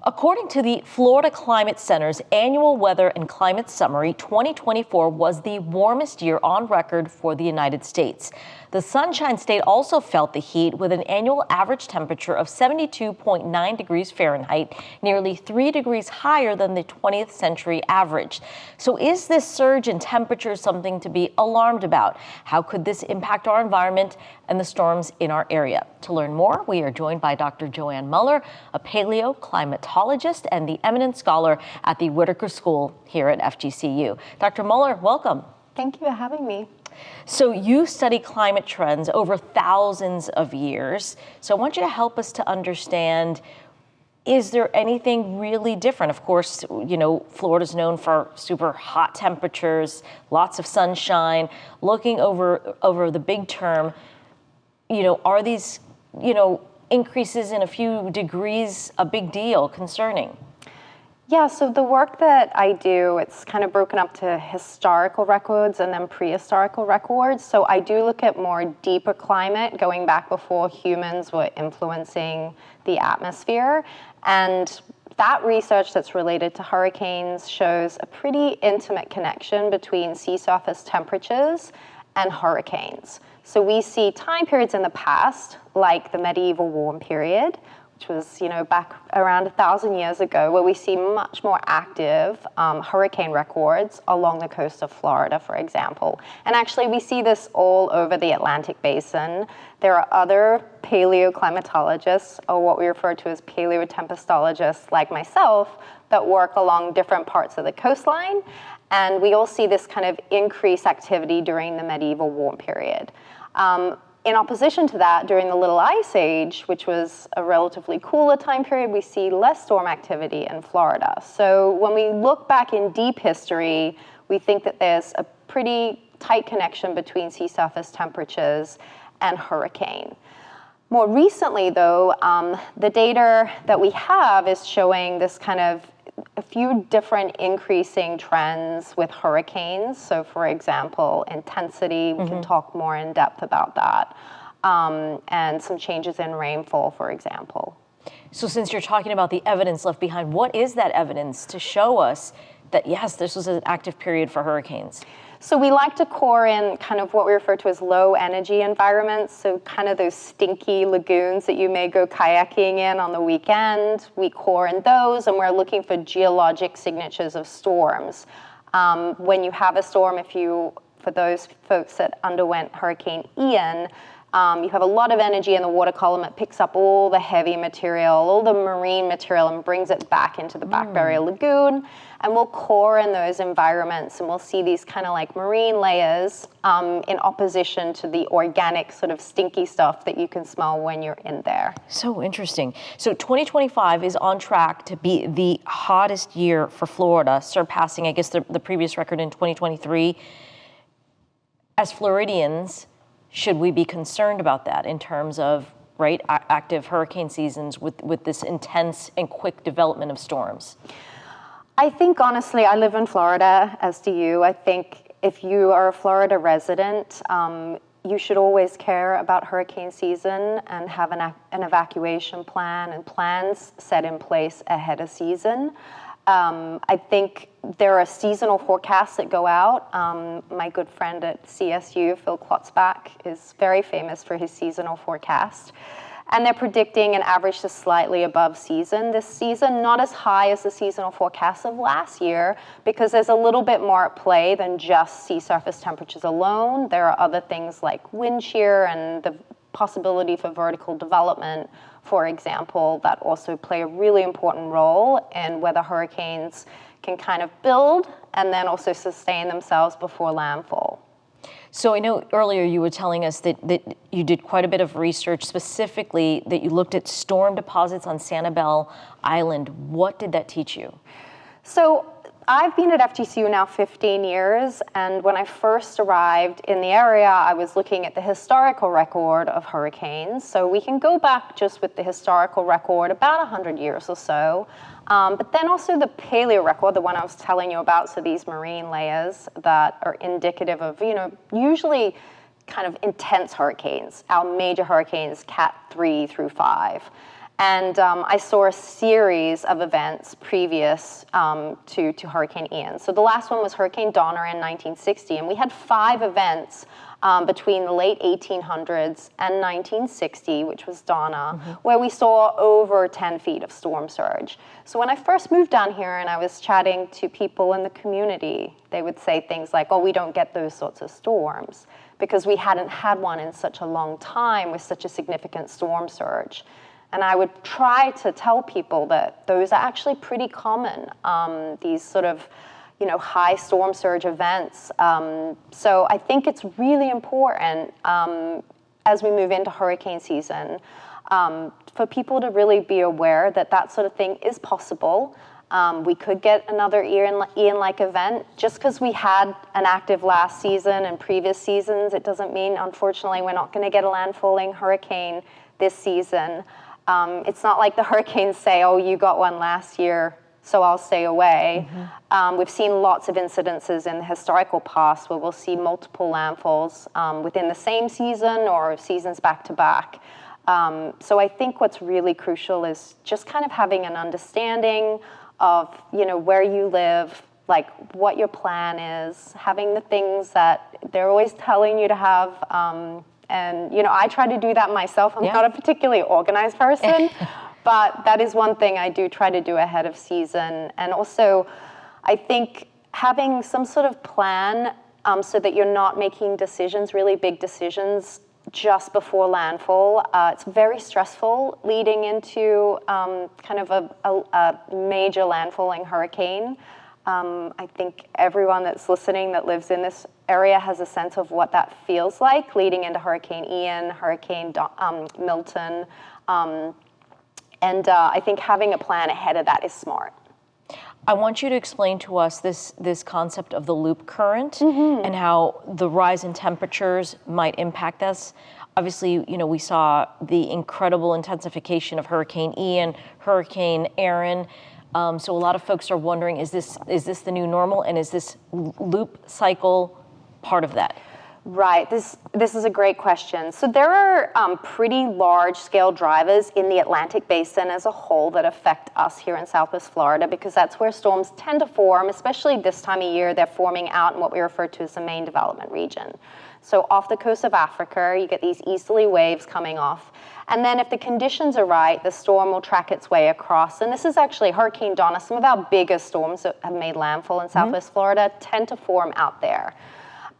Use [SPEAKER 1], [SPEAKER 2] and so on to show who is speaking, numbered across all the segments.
[SPEAKER 1] According to the Florida Climate Center's annual weather and climate summary, 2024 was the warmest year on record for the United States. The Sunshine State also felt the heat with an annual average temperature of 72.9 degrees Fahrenheit, nearly 3 degrees higher than the 20th century average. So is this surge in temperature something to be alarmed about? How could this impact our environment and the storms in our area? To learn more, we are joined by Dr. Joanne Muller, a paleoclimatologist and the eminent scholar at the Whitaker School here at FGCU. Dr. Muller, welcome.
[SPEAKER 2] Thank you for having me.
[SPEAKER 1] So you study climate trends over thousands of years. So I want you to help us to understand, is there anything really different? Of course, you know, Florida's known for super hot temperatures, lots of sunshine. Looking over the big term, you know, are these, you know, increases in a few degrees a big deal, concerning?
[SPEAKER 2] Yeah, so the work that I do, it's kind of broken up to historical records and then prehistorical records. So I do look at more deeper climate, going back before humans were influencing the atmosphere. And that research that's related to hurricanes shows a pretty intimate connection between sea surface temperatures and hurricanes. So we see time periods in the past, like the medieval warm period, which was, you know, back around 1,000 years ago, where we see much more active hurricane records along the coast of Florida, for example. And actually, we see this all over the Atlantic basin. There are other paleoclimatologists, or what we refer to as paleotempestologists like myself, that work along different parts of the coastline. And we all see this kind of increased activity during the medieval warm period. In opposition to that, during the Little Ice Age, which was a relatively cooler time period, we see less storm activity in Florida. So when we look back in deep history, we think that there's a pretty tight connection between sea surface temperatures and hurricane. More recently, though, the data that we have is showing this kind of a few different increasing trends with hurricanes. So for example, intensity, we can talk more in depth about that, and some changes in rainfall, for example.
[SPEAKER 1] So since you're talking about the evidence left behind, what is that evidence to show us that, yes, this was an active period for hurricanes?
[SPEAKER 2] So we like to core in kind of what we refer to as low energy environments, so kind of those stinky lagoons that you may go kayaking in on the weekend. We core in those, and we're looking for geologic signatures of storms. When you have a storm, for those folks that underwent Hurricane Ian, you have a lot of energy in the water column. It picks up all the heavy material, all the marine material, and brings it back into the Back Barrier Lagoon. And we'll core in those environments, and we'll see these kind of like marine layers in opposition to the organic sort of stinky stuff that you can smell when you're in there.
[SPEAKER 1] So interesting. So 2025 is on track to be the hottest year for Florida, surpassing, I guess, the previous record in 2023. As Floridians, should we be concerned about that in terms of, right, active hurricane seasons with this intense and quick development of storms?
[SPEAKER 2] I think, honestly, I live in Florida, as do you. I think if you are a Florida resident, you should always care about hurricane season and have an evacuation plan and plans set in place ahead of season. I think there are seasonal forecasts that go out. My good friend at CSU, Phil Klotzbach, is very famous for his seasonal forecast. And they're predicting an average to slightly above season this season, not as high as the seasonal forecast of last year, because there's a little bit more at play than just sea surface temperatures alone. There are other things like wind shear and the possibility for vertical development, for example, that also play a really important role in whether hurricanes can kind of build and then also sustain themselves before landfall.
[SPEAKER 1] So I know earlier you were telling us that you did quite a bit of research, specifically that you looked at storm deposits on Sanibel Island. What did that teach you?
[SPEAKER 2] So I've been at FGCU now 15 years, and when I first arrived in the area, I was looking at the historical record of hurricanes. So we can go back just with the historical record about 100 years or so. But then also the paleo record, the one I was telling you about, so these marine layers that are indicative of, usually kind of intense hurricanes, our major hurricanes, Cat 3 through 5. And I saw a series of events previous to Hurricane Ian. So the last one was Hurricane Donna in 1960, and we had 5 events between the late 1800s and 1960, which was Donna, where we saw over 10 feet of storm surge. So when I first moved down here and I was chatting to people in the community, they would say things like, oh, we don't get those sorts of storms because we hadn't had one in such a long time with such a significant storm surge. And I would try to tell people that those are actually pretty common, these sort of, high storm surge events. So I think it's really important as we move into hurricane season for people to really be aware that that sort of thing is possible. We could get another Ian-like event. Just because we had an active last season and previous seasons, it doesn't mean, unfortunately, we're not going to get a landfalling hurricane this season. It's not like the hurricanes say, oh, you got one last year, so I'll stay away. We've seen lots of incidences in the historical past where we'll see multiple landfalls within the same season or seasons back to back. So I think what's really crucial is just kind of having an understanding of, where you live, like what your plan is, having the things that they're always telling you to have. And, I try to do that myself. I'm not a particularly organized person, but that is one thing I do try to do ahead of season. And also, I think having some sort of plan so that you're not making decisions, really big decisions, just before landfall. It's very stressful leading into kind of a major landfalling hurricane. I think everyone that's listening that lives in this area has a sense of what that feels like leading into Hurricane Ian, Hurricane Milton. And I think having a plan ahead of that is smart.
[SPEAKER 1] I want you to explain to us this concept of the loop current and how the rise in temperatures might impact us. Obviously, we saw the incredible intensification of Hurricane Ian, Hurricane Aaron. So a lot of folks are wondering, is this the new normal, and is this loop cycle part of that?
[SPEAKER 2] Right. This is a great question. So there are pretty large-scale drivers in the Atlantic Basin as a whole that affect us here in Southwest Florida, because that's where storms tend to form, especially this time of year. They're forming out in what we refer to as the main development region. So off the coast of Africa, you get these easterly waves coming off. And then if the conditions are right, the storm will track its way across. And this is actually Hurricane Donna. Some of our biggest storms that have made landfall in Southwest Florida tend to form out there.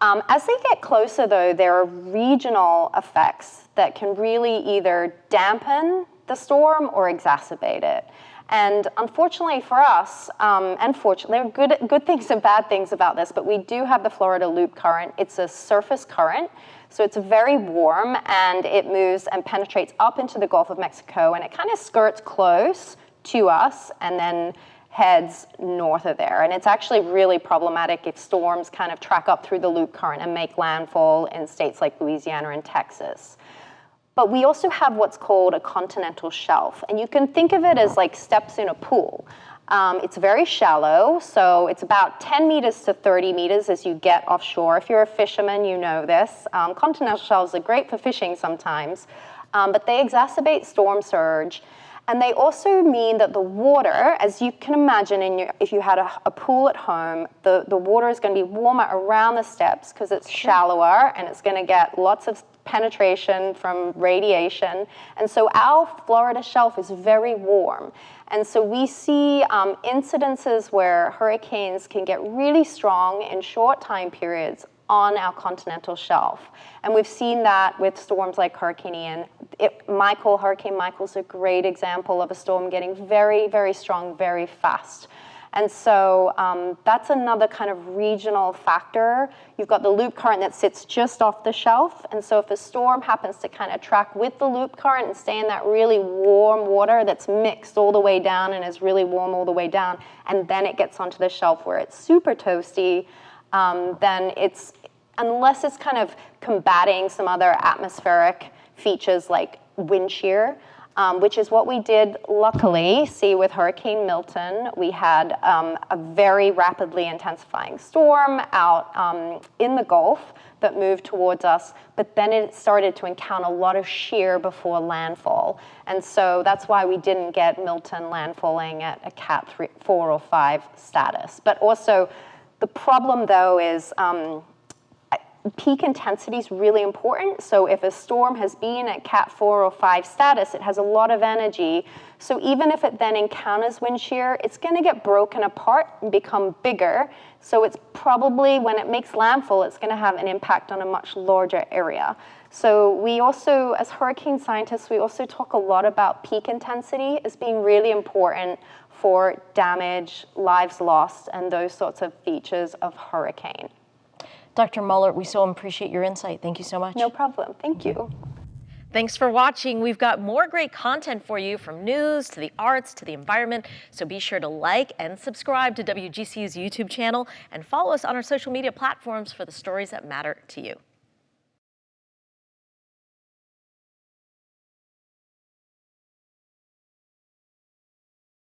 [SPEAKER 2] As they get closer, though, there are regional effects that can really either dampen the storm or exacerbate it. And unfortunately for us, and fortunately, there are good things and bad things about this, but we do have the Florida Loop Current. It's a surface current, so it's very warm, and it moves and penetrates up into the Gulf of Mexico, and it kind of skirts close to us and then heads north of there. And it's actually really problematic if storms kind of track up through the loop current and make landfall in states like Louisiana and Texas. But we also have what's called a continental shelf. And you can think of it as like steps in a pool. It's very shallow, so it's about 10 meters to 30 meters as you get offshore. If you're a fisherman, you know this. Continental shelves are great for fishing sometimes, but they exacerbate storm surge. And they also mean that the water, as you can imagine, if you had a pool at home, the water is going to be warmer around the steps because it's shallower, and it's going to get lots of penetration from radiation. And so our Florida shelf is very warm. And so we see incidences where hurricanes can get really strong in short time periods on our continental shelf. And we've seen that with storms like Hurricane Ian. Hurricane Michael is a great example of a storm getting very, very strong, very fast. And so that's another kind of regional factor. You've got the loop current that sits just off the shelf. And so if a storm happens to kind of track with the loop current and stay in that really warm water that's mixed all the way down and is really warm all the way down, and then it gets onto the shelf where it's super toasty, then it's, unless it's kind of combating some other atmospheric features like wind shear, which is what we did, luckily, see with Hurricane Milton. We had a very rapidly intensifying storm out in the Gulf that moved towards us, but then it started to encounter a lot of shear before landfall. And so that's why we didn't get Milton landfalling at a Cat 4 or 5 status. But also, the problem, though, is peak intensity is really important. So if a storm has been at Cat 4 or 5 status, it has a lot of energy. So even if it then encounters wind shear, it's going to get broken apart and become bigger. So it's probably, when it makes landfall, it's going to have an impact on a much larger area. So we also, as hurricane scientists, we also talk a lot about peak intensity as being really important for damage, lives lost, and those sorts of features of hurricane.
[SPEAKER 1] Dr. Muller, we so appreciate your insight. Thank you so much.
[SPEAKER 2] No problem. Thank you.
[SPEAKER 1] Thanks for watching. We've got more great content for you, from news to the arts to the environment. So be sure to like and subscribe to WGCU's YouTube channel and follow us on our social media platforms for the stories that matter to you.